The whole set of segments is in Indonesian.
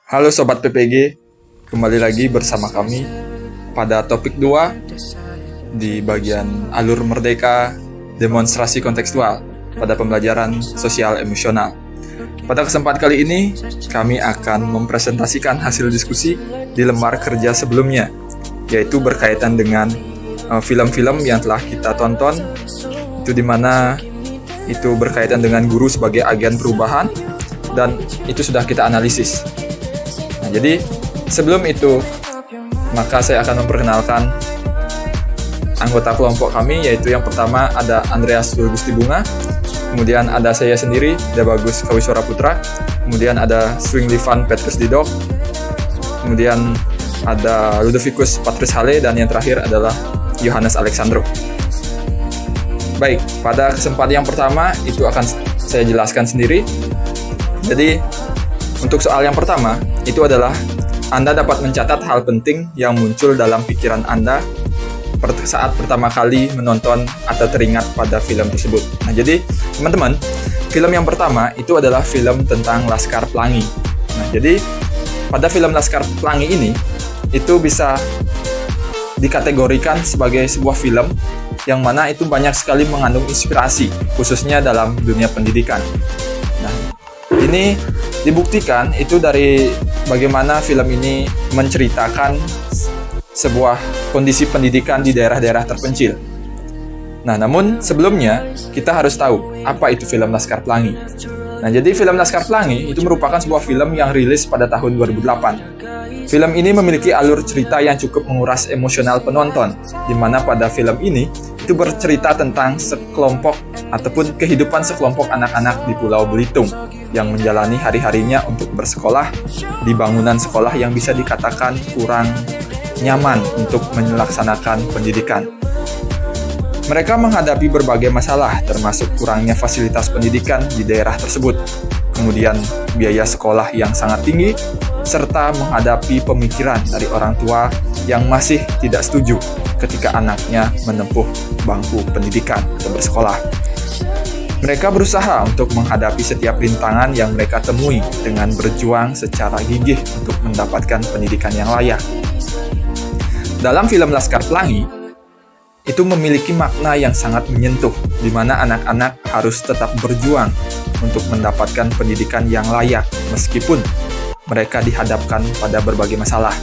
Halo Sobat PPG, kembali lagi bersama kami pada topik 2 di bagian alur merdeka demonstrasi kontekstual pada pembelajaran sosial emosional. Pada kesempatan kali ini, kami akan mempresentasikan hasil diskusi di lembar kerja sebelumnya, yaitu berkaitan dengan film-film yang telah kita tonton, itu dimana itu berkaitan dengan guru sebagai agen perubahan, dan itu sudah kita analisis. Nah, jadi sebelum itu, maka saya akan memperkenalkan anggota kelompok kami, yaitu yang pertama ada Andreas Gusti Bunga, kemudian ada saya sendiri, Debagus Kawiswara Putra, kemudian ada Swinglivan Petrus Didok, kemudian ada Ludovicus Patrus Hale, dan yang terakhir adalah Yohanes Alexandro. Baik, pada kesempatan yang pertama itu akan saya jelaskan sendiri. Jadi, untuk soal yang pertama, itu adalah Anda dapat mencatat hal penting yang muncul dalam pikiran Anda saat pertama kali menonton atau teringat pada film tersebut. Nah, jadi teman-teman, film yang pertama itu adalah film tentang Laskar Pelangi. Nah, jadi pada film Laskar Pelangi ini, itu bisa dikategorikan sebagai sebuah film yang mana itu banyak sekali mengandung inspirasi, khususnya dalam dunia pendidikan. Nah, ini dibuktikan itu dari bagaimana film ini menceritakan sebuah kondisi pendidikan di daerah-daerah terpencil. Nah, namun sebelumnya kita harus tahu apa itu film Laskar Pelangi. Nah, jadi film Laskar Pelangi itu merupakan sebuah film yang rilis pada tahun 2008. Film ini memiliki alur cerita yang cukup menguras emosional penonton, di mana pada film ini itu bercerita tentang sekelompok ataupun kehidupan sekelompok anak-anak di Pulau Belitung yang menjalani hari-harinya untuk bersekolah di bangunan sekolah yang bisa dikatakan kurang nyaman untuk melaksanakan pendidikan. Mereka menghadapi berbagai masalah, termasuk kurangnya fasilitas pendidikan di daerah tersebut, kemudian biaya sekolah yang sangat tinggi, serta menghadapi pemikiran dari orang tua yang masih tidak setuju ketika anaknya menempuh bangku pendidikan atau bersekolah. Mereka berusaha untuk menghadapi setiap rintangan yang mereka temui dengan berjuang secara gigih untuk mendapatkan pendidikan yang layak. Dalam film Laskar Pelangi, itu memiliki makna yang sangat menyentuh, di mana anak-anak harus tetap berjuang untuk mendapatkan pendidikan yang layak, meskipun mereka dihadapkan pada berbagai masalah.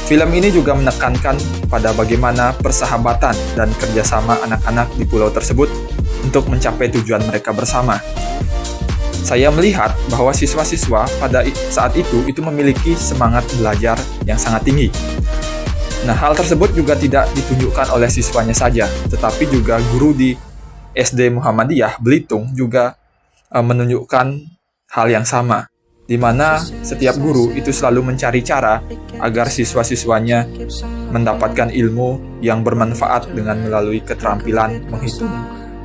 Film ini juga menekankan pada bagaimana persahabatan dan kerjasama anak-anak di pulau tersebut untuk mencapai tujuan mereka bersama. Saya melihat bahwa siswa-siswa pada saat itu memiliki semangat belajar yang sangat tinggi. Nah, hal tersebut juga tidak ditunjukkan oleh siswanya saja, tetapi juga guru di SD Muhammadiyah Belitung juga menunjukkan hal yang sama, di mana setiap guru itu selalu mencari cara agar siswa-siswanya mendapatkan ilmu yang bermanfaat dengan melalui keterampilan menghitung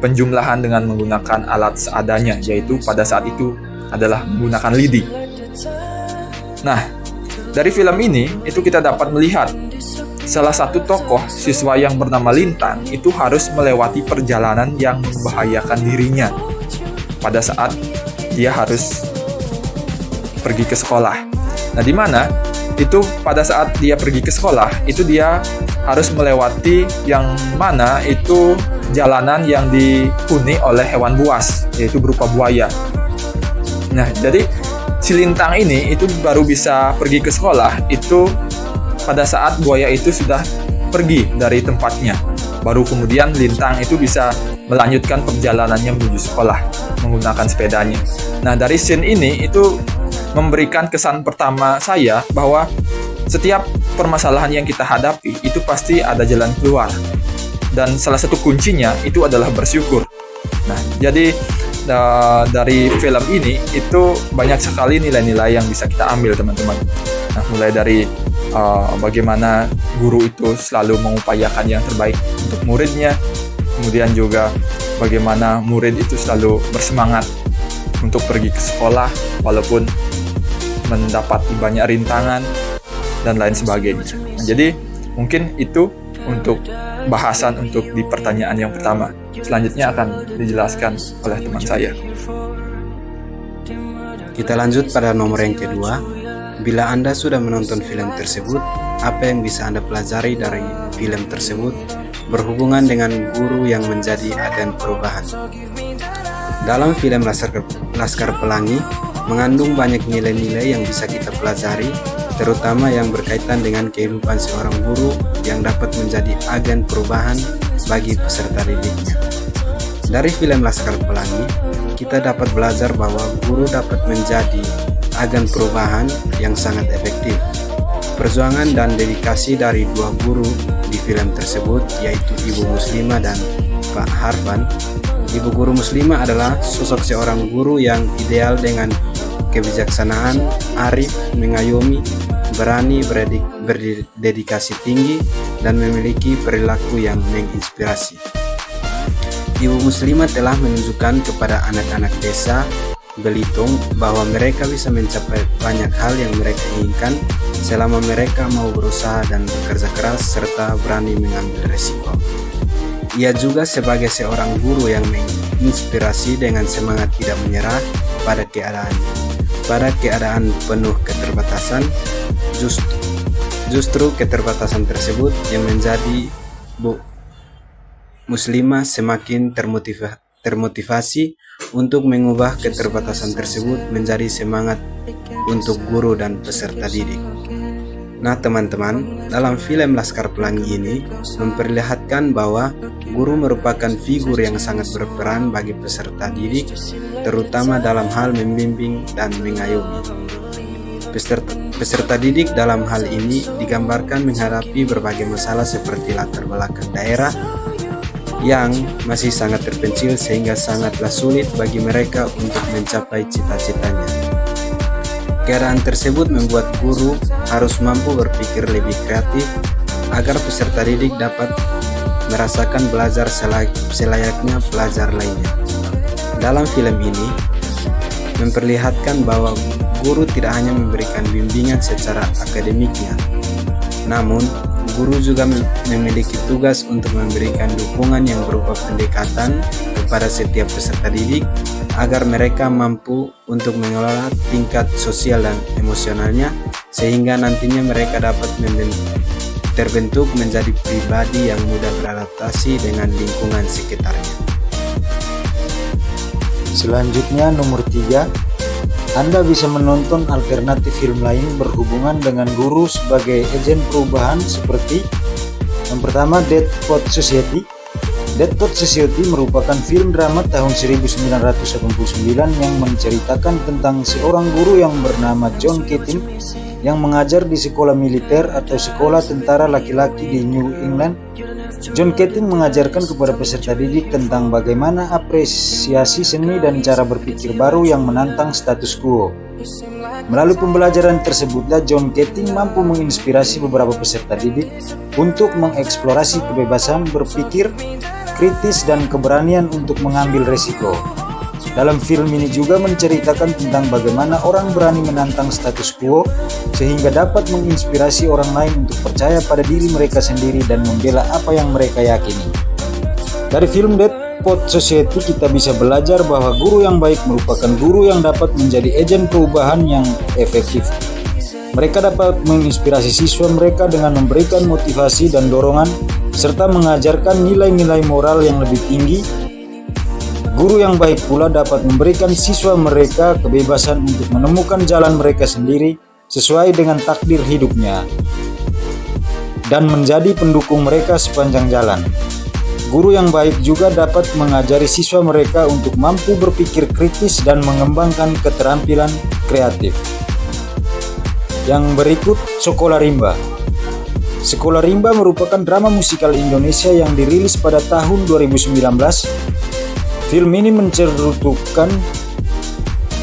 penjumlahan dengan menggunakan alat seadanya, yaitu pada saat itu adalah menggunakan lidi. Nah, dari film ini itu kita dapat melihat salah satu tokoh siswa yang bernama Lintang itu harus melewati perjalanan yang membahayakan dirinya pada saat dia harus pergi ke sekolah. Nah, di mana itu pada saat dia pergi ke sekolah itu dia harus melewati yang mana itu jalanan yang dihuni oleh hewan buas, yaitu berupa buaya. Nah, jadi si Lintang ini itu baru bisa pergi ke sekolah itu pada saat buaya itu sudah pergi dari tempatnya. Baru kemudian Lintang itu bisa melanjutkan perjalanannya menuju sekolah menggunakan sepedanya. Nah, dari scene ini itu memberikan kesan pertama saya bahwa setiap permasalahan yang kita hadapi itu pasti ada jalan keluar. Dan salah satu kuncinya itu adalah bersyukur. Nah, jadi dari film ini itu banyak sekali nilai-nilai yang bisa kita ambil, teman-teman. Nah, mulai dari bagaimana guru itu selalu mengupayakan yang terbaik untuk muridnya, kemudian juga bagaimana murid itu selalu bersemangat untuk pergi ke sekolah walaupun mendapati banyak rintangan dan lain sebagainya. Nah, jadi mungkin itu untuk bahasan untuk di pertanyaan yang pertama. Selanjutnya akan dijelaskan oleh teman saya. Kita lanjut pada nomor yang kedua. Bila Anda sudah menonton film tersebut, apa yang bisa Anda pelajari dari film tersebut berhubungan dengan guru yang menjadi agen perubahan? Dalam film Laskar Pelangi mengandung banyak nilai-nilai yang bisa kita pelajari, terutama yang berkaitan dengan kehidupan seorang guru yang dapat menjadi agen perubahan bagi peserta didiknya. Dari film Laskar Pelangi, kita dapat belajar bahwa guru dapat menjadi agen perubahan yang sangat efektif. Perjuangan dan dedikasi dari dua guru di film tersebut, yaitu Ibu Muslimah dan Pak Harvan. Ibu guru Muslimah adalah sosok seorang guru yang ideal dengan kebijaksanaan, arif, mengayomi, berani, berdedikasi tinggi, dan memiliki perilaku yang menginspirasi. Ibu Muslimah telah menunjukkan kepada anak-anak desa Belitung bahwa mereka bisa mencapai banyak hal yang mereka inginkan selama mereka mau berusaha dan bekerja keras serta berani mengambil resiko. Ia juga sebagai seorang guru yang menginspirasi dengan semangat tidak menyerah pada keadaan penuh keterbatasan. Justru keterbatasan tersebut yang menjadi Bu Muslimah semakin termotivasi untuk mengubah keterbatasan tersebut menjadi semangat untuk guru dan peserta didik. Nah teman-teman, dalam film Laskar Pelangi ini memperlihatkan bahwa guru merupakan figur yang sangat berperan bagi peserta didik, terutama dalam hal membimbing dan mengayomi. Peserta didik dalam hal ini digambarkan menghadapi berbagai masalah seperti latar belakang daerah yang masih sangat terpencil sehingga sangatlah sulit bagi mereka untuk mencapai cita-citanya. Keadaan tersebut membuat guru harus mampu berpikir lebih kreatif agar peserta didik dapat merasakan belajar selayaknya pelajar lainnya. Dalam film ini memperlihatkan bahwa guru tidak hanya memberikan bimbingan secara akademiknya, namun guru juga memiliki tugas untuk memberikan dukungan yang berupa pendekatan kepada setiap peserta didik agar mereka mampu untuk mengelola tingkat sosial dan emosionalnya sehingga nantinya mereka dapat terbentuk menjadi pribadi yang mudah beradaptasi dengan lingkungan sekitarnya. Selanjutnya nomor 3, Anda bisa menonton alternatif film lain berhubungan dengan guru sebagai agen perubahan seperti yang pertama Dead Poet Society. Dead Poet Society merupakan film drama tahun 1989 yang menceritakan tentang seorang guru yang bernama John Keating yang mengajar di sekolah militer atau sekolah tentara laki-laki di New England. John Keating mengajarkan kepada peserta didik tentang bagaimana apresiasi seni dan cara berpikir baru yang menantang status quo. Melalui pembelajaran tersebutlah John Keating mampu menginspirasi beberapa peserta didik untuk mengeksplorasi kebebasan berpikir kritis dan keberanian untuk mengambil resiko. Dalam film ini juga menceritakan tentang bagaimana orang berani menantang status quo sehingga dapat menginspirasi orang lain untuk percaya pada diri mereka sendiri dan membela apa yang mereka yakini. Dari film Dead Poet Society kita bisa belajar bahwa guru yang baik merupakan guru yang dapat menjadi agen perubahan yang efektif. Mereka dapat menginspirasi siswa mereka dengan memberikan motivasi dan dorongan serta mengajarkan nilai-nilai moral yang lebih tinggi. Guru yang baik pula dapat memberikan siswa mereka kebebasan untuk menemukan jalan mereka sendiri sesuai dengan takdir hidupnya dan menjadi pendukung mereka sepanjang jalan. Guru yang baik juga dapat mengajari siswa mereka untuk mampu berpikir kritis dan mengembangkan keterampilan kreatif. Yang berikut, Sekolah Rimba. Sekolah Rimba merupakan drama musikal Indonesia yang dirilis pada tahun 2019. Film ini menceritakan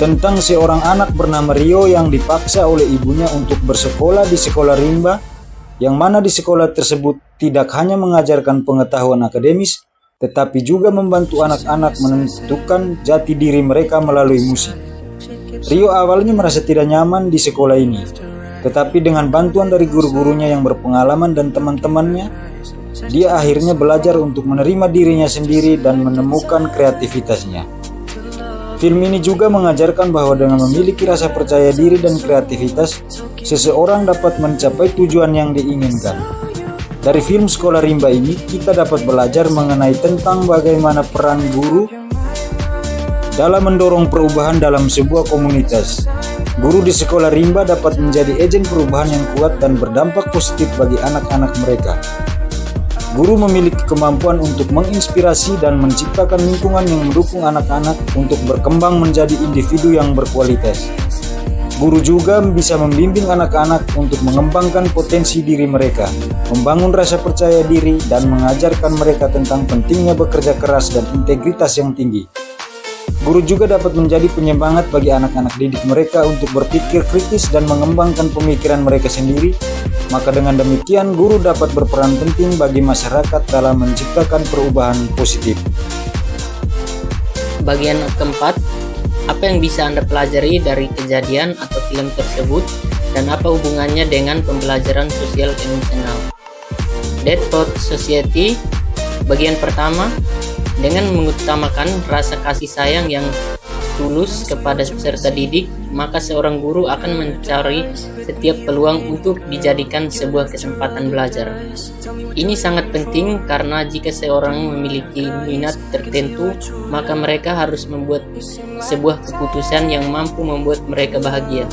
tentang seorang anak bernama Rio yang dipaksa oleh ibunya untuk bersekolah di sekolah rimba, yang mana di sekolah tersebut tidak hanya mengajarkan pengetahuan akademis, tetapi juga membantu anak-anak menentukan jati diri mereka melalui musik. Rio awalnya merasa tidak nyaman di sekolah ini, tetapi dengan bantuan dari guru-gurunya yang berpengalaman dan teman-temannya, dia akhirnya belajar untuk menerima dirinya sendiri dan menemukan kreativitasnya. Film ini juga mengajarkan bahwa dengan memiliki rasa percaya diri dan kreativitas, seseorang dapat mencapai tujuan yang diinginkan. Dari film Sekolah Rimba ini, kita dapat belajar mengenai tentang bagaimana peran guru dalam mendorong perubahan dalam sebuah komunitas. Guru di Sekolah Rimba dapat menjadi agen perubahan yang kuat dan berdampak positif bagi anak-anak mereka. Guru memiliki kemampuan untuk menginspirasi dan menciptakan lingkungan yang mendukung anak-anak untuk berkembang menjadi individu yang berkualitas. Guru juga bisa membimbing anak-anak untuk mengembangkan potensi diri mereka, membangun rasa percaya diri, dan mengajarkan mereka tentang pentingnya bekerja keras dan integritas yang tinggi. Guru juga dapat menjadi penyemangat bagi anak-anak didik mereka untuk berpikir kritis dan mengembangkan pemikiran mereka sendiri. Maka dengan demikian, guru dapat berperan penting bagi masyarakat dalam menciptakan perubahan positif. Bagian keempat, apa yang bisa Anda pelajari dari kejadian atau film tersebut dan apa hubungannya dengan pembelajaran sosial emosional? Dead Poet Society, bagian pertama, dengan mengutamakan rasa kasih sayang yang tulus kepada peserta didik, maka seorang guru akan mencari setiap peluang untuk dijadikan sebuah kesempatan belajar. Ini sangat penting karena jika seorang memiliki minat tertentu, maka mereka harus membuat sebuah keputusan yang mampu membuat mereka bahagia.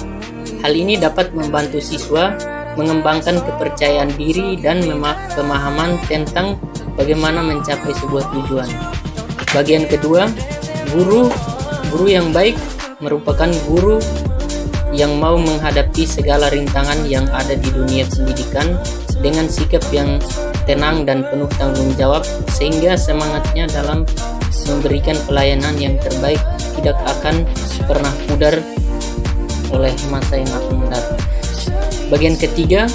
Hal ini dapat membantu siswa mengembangkan kepercayaan diri dan pemahaman tentang bagaimana mencapai sebuah tujuan. Bagian kedua, guru yang baik merupakan guru yang mau menghadapi segala rintangan yang ada di dunia pendidikan dengan sikap yang tenang dan penuh tanggung jawab, sehingga semangatnya dalam memberikan pelayanan yang terbaik tidak akan pernah pudar oleh masa yang akan mendatang. Bagian ketiga,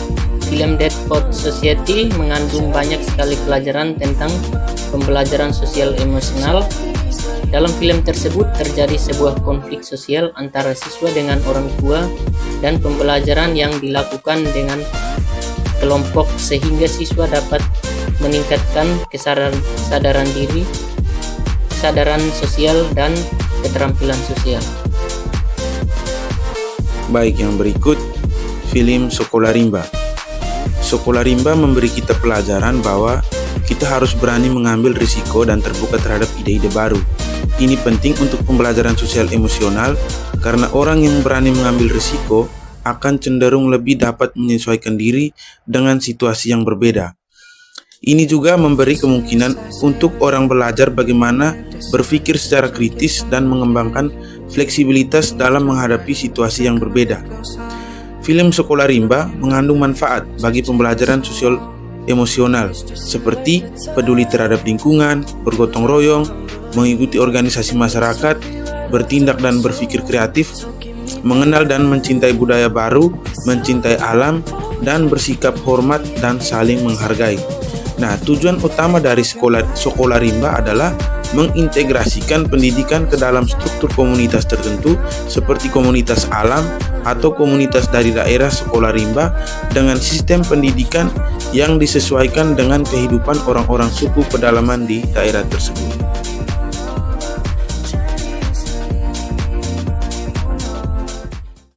film Dead Poet Society mengandung banyak sekali pelajaran tentang pembelajaran sosial emosional. Dalam film tersebut terjadi sebuah konflik sosial antara siswa dengan orang tua dan pembelajaran yang dilakukan dengan kelompok sehingga siswa dapat meningkatkan kesadaran diri, kesadaran sosial, dan keterampilan sosial. Baik, yang berikut film Sekolah Rimba. Sekolah Rimba memberi kita pelajaran bahwa kita harus berani mengambil risiko dan terbuka terhadap ide-ide baru. Ini penting untuk pembelajaran sosial emosional karena orang yang berani mengambil risiko akan cenderung lebih dapat menyesuaikan diri dengan situasi yang berbeda. Ini juga memberi kemungkinan untuk orang belajar bagaimana berpikir secara kritis dan mengembangkan fleksibilitas dalam menghadapi situasi yang berbeda. Film Sekolah Rimba mengandung manfaat bagi pembelajaran sosial emosional seperti peduli terhadap lingkungan, bergotong royong, mengikuti organisasi masyarakat, bertindak dan berpikir kreatif, mengenal dan mencintai budaya baru, mencintai alam, dan bersikap hormat dan saling menghargai. Nah, tujuan utama dari Sekolah Rimba adalah mengintegrasikan pendidikan ke dalam struktur komunitas tertentu seperti komunitas alam atau komunitas dari daerah Sekolah Rimba dengan sistem pendidikan yang disesuaikan dengan kehidupan orang-orang suku pedalaman di daerah tersebut.